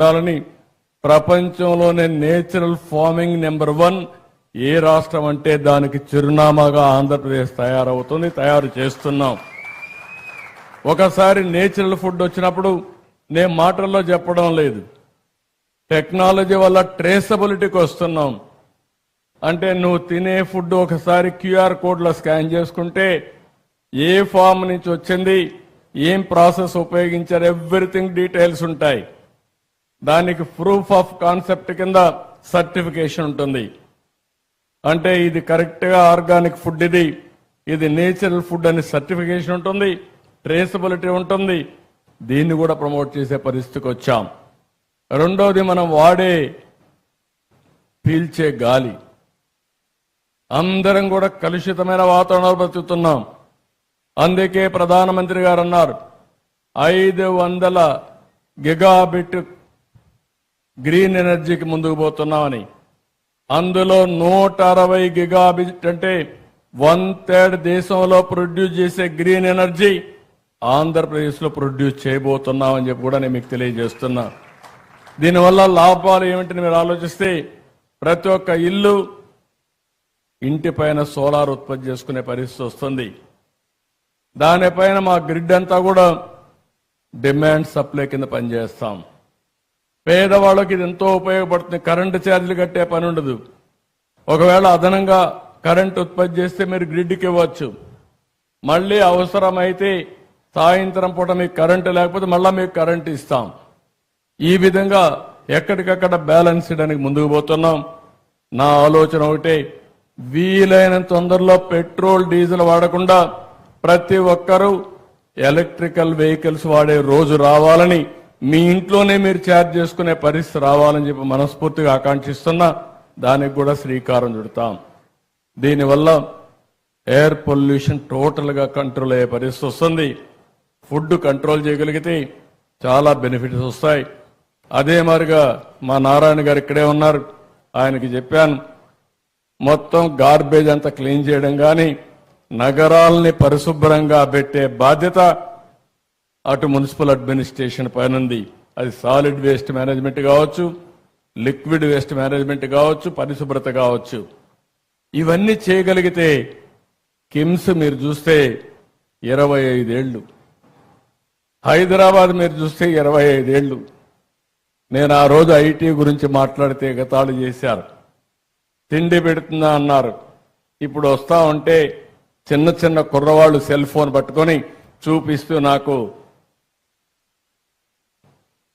ఉండాలని ప్రపంచంలోనే natural farming number 1 ఏ రాష్ట్రం అంటే దానికి చిరునామాగా ఆంధ్రప్రదేశ్ తయారు చేస్తున్నాం. ఒకసారి నేచురల్ ఫుడ్ వచ్చినప్పుడు నేను మాటల్లో చెప్పడం లేదు, టెక్నాలజీ వల్ల ట్రేసబిలిటీకి వస్తున్నాం. అంటే నువ్వు తినే ఫుడ్ ఒకసారి QR కోడ్లో స్కాన్ చేసుకుంటే ఏ ఫామ్ నుంచి వచ్చింది, ఏం ప్రాసెస్ ఉపయోగించారు, ఎవ్రీథింగ్ డీటెయిల్స్ ఉంటాయి. దానికి ప్రూఫ్ ఆఫ్ కాన్సెప్ట్ కింద సర్టిఫికేషన్ ఉంటుంది. అంటే ఇది కరెక్ట్గా ఆర్గానిక్ ఫుడ్, ఇది నేచురల్ ఫుడ్ అని సర్టిఫికేషన్ ఉంటుంది, ట్రేసబిలిటీ ఉంటుంది. దీన్ని కూడా ప్రమోట్ చేసే పరిస్థితికి వచ్చాం. రెండోది, మనం వాడే పీల్చే గాలి, అందరం కూడా కలుషితమైన వాతావరణంలో బ్రతుకుతున్నాం. అందుకే ప్రధానమంత్రి గారు అన్నారు 500 గిగాబిట్ గ్రీన్ ఎనర్జీకి ముందుకు పోతున్నామని. అందులో 160 గిగాబిట్ అంటే 1/3 దేశంలో ప్రొడ్యూస్ చేసే గ్రీన్ ఎనర్జీ ఆంధ్రప్రదేశ్లో ప్రొడ్యూస్ చేయబోతున్నామని చెప్పి కూడా నేను మీకు తెలియజేస్తున్నా. దీనివల్ల లాభాలు ఏమిటని మీరు ఆలోచిస్తే, ప్రతి ఒక్క ఇంటిపైన సోలార్ ఉత్పత్తి చేసుకునే పరిస్థితి వస్తుంది. దానిపైన మా గ్రిడ్ అంతా కూడా డిమాండ్ సప్లై కింద పనిచేస్తాం. పేదవాళ్ళకి ఇది ఎంతో ఉపయోగపడుతుంది. కరెంటు ఛార్జీలు కట్టే పని ఉండదు. ఒకవేళ అదనంగా కరెంటు ఉత్పత్తి చేస్తే మీరు గ్రిడ్కి ఇవ్వచ్చు. మళ్ళీ అవసరమైతే సాయంత్రం పూట మీకు కరెంటు లేకపోతే మళ్ళీ మీకు కరెంటు ఇస్తాం. ఈ విధంగా ఎక్కడికక్కడ బ్యాలెన్స్ చేయడానికి ముందుకు పోతున్నాం. నా ఆలోచన ఒకటే, వీలైనంత తొందరలో పెట్రోల్ డీజిల్ వాడకుండా ప్రతి ఒక్కరూ ఎలక్ట్రికల్ వెహికల్స్ వాడే రోజు రావాలని, మీ ఇంట్లోనే మీరు ఛార్జ్ చేసుకునే పరిస్థితి రావాలని చెప్పి మనస్ఫూర్తిగా ఆకాంక్షిస్తున్నా. దానికి కూడా శ్రీకారం చుడతాం. దీనివల్ల ఎయిర్ పొల్యూషన్ టోటల్గా కంట్రోల్ అయ్యే పరిస్థితి వస్తుంది. ఫుడ్ కంట్రోల్ చేయగలిగితే చాలా బెనిఫిట్స్ వస్తాయి. అదే మాదిరిగా మా నారాయణ గారు ఇక్కడే ఉన్నారు, ఆయనకి చెప్పాను, మొత్తం గార్బేజ్ అంతా క్లీన్ చేయడం కానీ, నగరాల్ని పరిశుభ్రంగా పెట్టే బాధ్యత అటు మున్సిపల్ అడ్మినిస్ట్రేషన్ పైన ఉంది. అది సాలిడ్ వేస్ట్ మేనేజ్మెంట్ కావచ్చు, లిక్విడ్ వేస్ట్ మేనేజ్మెంట్ కావచ్చు, పరిశుభ్రత కావచ్చు. ఇవన్నీ చేయగలిగితే కిమ్స్ మీరు చూస్తే 25 ఏళ్ళు, హైదరాబాద్ మీరు చూస్తే 25 ఏళ్ళు. నేను ఆ రోజు ఐటీ గురించి మాట్లాడితే గతాళు చేశారు. తిండి పెడుతుందా అన్నారు. ఇప్పుడు వస్తా ఉంటే చిన్న చిన్న కుర్రవాళ్ళు సెల్ ఫోన్ పట్టుకొని చూపిస్తూ నాకు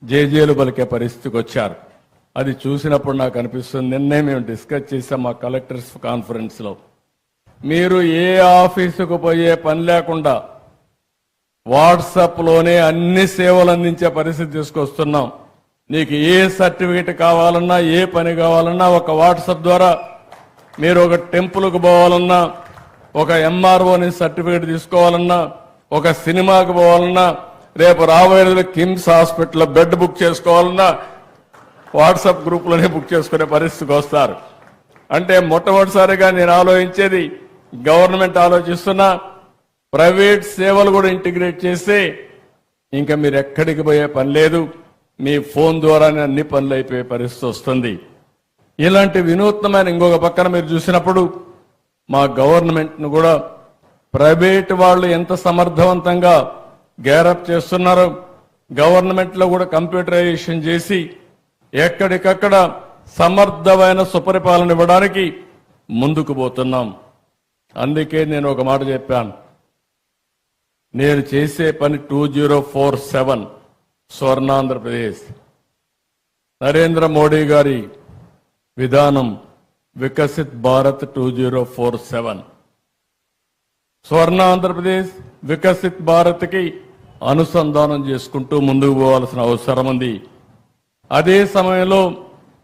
జేజేలు పలికే పరిస్థితికి వచ్చారు. అది చూసినప్పుడు నాకు అనిపిస్తుంది, నిన్నే మేము డిస్కస్ చేసాం మా కలెక్టర్స్ కాన్ఫరెన్స్ లో, మీరు ఏ ఆఫీసుకు పోయే పని లేకుండా వాట్సాప్ లోనే అన్ని సేవలు అందించే పరిస్థితి తీసుకొస్తున్నాం. నీకు ఏ సర్టిఫికేట్ కావాలన్నా, ఏ పని కావాలన్నా ఒక వాట్సాప్ ద్వారా, మీరు ఒక టెంపుల్కు పోవాలన్నా, ఒక ఎంఆర్ఓని సర్టిఫికేట్ తీసుకోవాలన్నా, ఒక సినిమాకి పోవాలన్నా, రేపు రాబోయే కిమ్స్ హాస్పిటల్లో బెడ్ బుక్ చేసుకోవాలన్నా వాట్సాప్ గ్రూప్లోనే బుక్ చేసుకునే పరిస్థితికి వస్తారు. అంటే మొట్టమొదటిసారిగా నేను ఆలోచించేది, గవర్నమెంట్ ఆలోచిస్తున్నా, ప్రైవేట్ సేవలు కూడా ఇంటిగ్రేట్ చేస్తే ఇంకా మీరు ఎక్కడికి పోయే పని లేదు, మీ ఫోన్ ద్వారానే అన్ని పనులు అయిపోయే పరిస్థితి వస్తుంది. ఇలాంటి వినూత్నమైన ఇంకొక పక్కన మీరు చూసినప్పుడు మా గవర్నమెంట్ను కూడా ప్రైవేట్ వాళ్ళు ఎంత సమర్థవంతంగా గ్యారప్ చేస్తున్నారో, గవర్నమెంట్లో కూడా కంప్యూటరైజేషన్ చేసి ఎక్కడికక్కడ సమర్థమైన సుపరిపాలన ఇవ్వడానికి ముందుకు పోతున్నాం. అందుకే నేను ఒక మాట చెప్పాను, నేను చేసే పని 2047 స్వర్ణాంధ్రప్రదేశ్. నరేంద్ర మోడీ గారి విధానం వికసిత్ భారత్ 2047. స్వర్ణాంధ్రప్రదేశ్ వికసిత్ భారత్కి అనుసంధానం చేసుకుంటూ ముందుకు పోవాల్సిన అవసరం ఉంది. అదే సమయంలో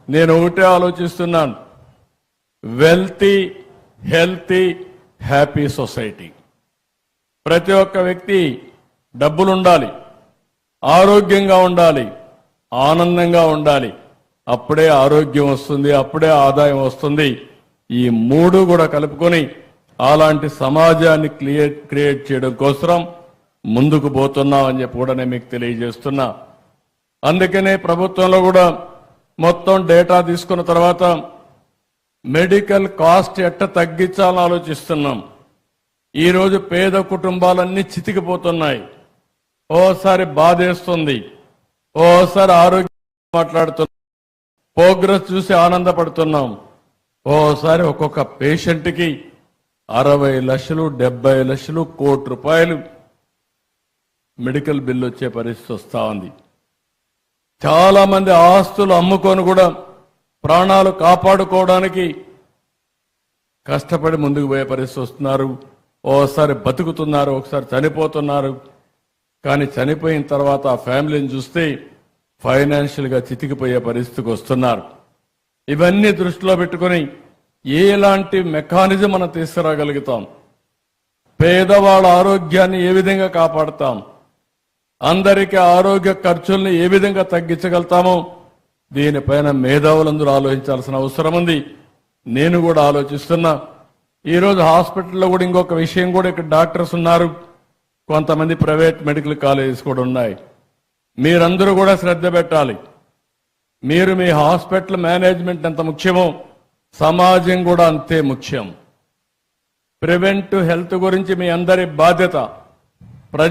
నేను ఒకటే ఆలోచిస్తున్నాను, వెల్తీ, హెల్తీ, హ్యాపీ సొసైటీ. ప్రతి ఒక్క వ్యక్తి డబ్బులుండాలి, ఆరోగ్యంగా ఉండాలి, ఆనందంగా ఉండాలి. అప్పుడే ఆరోగ్యం వస్తుంది, అప్పుడే ఆదాయం వస్తుంది. ఈ మూడు కూడా కలుపుకొని అలాంటి సమాజాన్ని క్రియేట్ చేయడం కోసం ముందుకు పోతున్నామని చెప్పి కూడా నేను మీకు తెలియజేస్తున్నా. అందుకనే ప్రభుత్వంలో కూడా మొత్తం డేటా తీసుకున్న తర్వాత మెడికల్ కాస్ట్ ఎట్ట తగ్గించాలని ఆలోచిస్తున్నాం. ఈరోజు పేద కుటుంబాలన్నీ చితికిపోతున్నాయి. ఓసారి బాధేస్తుంది, ఓసారి ఆరోగ్యం మాట్లాడుతున్నాం, ప్రోగ్రెస్ చూసి ఆనందపడుతున్నాం. ఓసారి ఒక్కొక్క పేషెంట్కి 60 లక్షలు 70 లక్షలు ₹1,00,00,000 మెడికల్ బిల్లు వచ్చే పరిస్థితి వస్తా ఉంది. చాలా మంది ఆస్తులు అమ్ముకొని కూడా ప్రాణాలు కాపాడుకోవడానికి కష్టపడి ముందుకు పోయే పరిస్థితి వస్తున్నారు. ఓసారి బతుకుతున్నారు, ఒకసారి చనిపోతున్నారు. కానీ చనిపోయిన తర్వాత ఆ ఫ్యామిలీని చూస్తే ఫైనాన్షియల్గా చితికిపోయే పరిస్థితికి వస్తున్నారు. ఇవన్నీ దృష్టిలో పెట్టుకుని ఎలాంటి మెకానిజం మనం తీసుకురాగలుగుతాం, పేదవాళ్ళ ఆరోగ్యాన్ని ఏ విధంగా కాపాడుతాం, అందరికీ ఆరోగ్య ఖర్చుల్ని ఏ విధంగా తగ్గించగలుగుతామో దీనిపైన మేధావులందరూ ఆలోచించాల్సిన అవసరం ఉంది. నేను కూడా ఆలోచిస్తున్నా. ఈరోజు హాస్పిటల్లో కూడా ఇంకొక విషయం కూడా, ఇక్కడ డాక్టర్స్ ఉన్నారు, కొంతమంది ప్రైవేట్ మెడికల్ కాలేజెస్ కూడా ఉన్నాయి. మీరందరూ కూడా శ్రద్ధ పెట్టాలి. మీరు మీ హాస్పిటల్ మేనేజ్మెంట్ ఎంత ముఖ్యమో సమాజం కూడా అంతే ముఖ్యం. ప్రివెంటివ్ హెల్త్ గురించి మీ అందరి బాధ్యత. ప్రజా